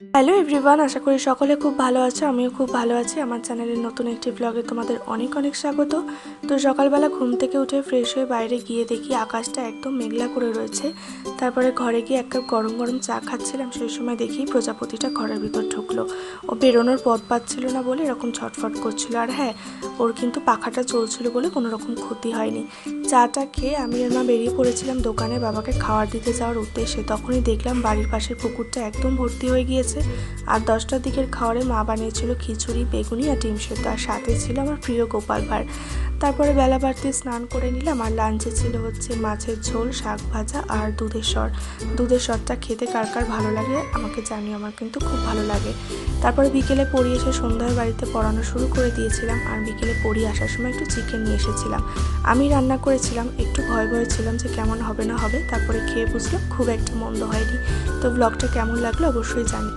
Hello everyone, আশা করি সকলে খুব ভালো আছো। আমিও খুব ভালো আছি। আমার চ্যানেলের নতুন একটি ব্লগে তোমাদের অনেক অনেক স্বাগত। তো সকালবেলা ঘুম থেকে উঠে ফ্রেশ হয়ে বাইরে গিয়ে দেখি আকাশটা একদম মেঘলা করে রয়েছে। তারপরে ঘরে গিয়ে এক কাপ গরম গরম চা খাচ্ছিলাম, সেই সময় দেখি প্রজাপতিটা ঘরের ভিতর ঢুকলো। ও বেরোনোর পথ পাচ্ছিল না বলে এরকম ছটফট করছিল। আর হ্যাঁ, ওর কিন্তু পাখাটা চলছিল বলে কোনো রকম ক্ষতি হয়নি। চাটা খেয়ে আমি আর মা বেরিয়ে পড়েছিলাম দোকানে বাবাকে খাবার দিতে যাওয়ার উদ্দেশ্যে। তখনই দেখলাম বাড়ির পাশের পুকুরটা একদম ভর্তি হয়ে গিয়েছে। আর 10টার দিকের খাবারে মা বানিয়েছিল খিচুড়ি, বেগুনি আর ডিম সেদ্ধ, আর সাথে ছিল আমার প্রিয় গোপাল ভাঁড়। তারপরে বেলা বাড়তে স্নান করে নিলাম। আর লাঞ্চে ছিল হচ্ছে মাছের ঝোল, শাক ভাজা আর দুধের সর। দুধের সরটা খেতে কার কার ভালো লাগে আমাকে জানিও, আমার কিন্তু খুব ভালো লাগে। তারপরে বিকেলে পড়ি এসে সন্ধ্যার বাড়িতে পড়ানো শুরু করে দিয়েছিলাম। আর বিকেলে পড়ি আসার সময় একটু চিকেন নিয়ে এসেছিলাম। আমি রান্না করেছিলাম, একটু ভয় ভয় ছিলাম যে কেমন হবে না হবে। তারপরে খেয়ে বুঝলাম খুব একটা মন্দ হয়নি। তো ব্লগটা কেমন লাগলো অবশ্যই জানি।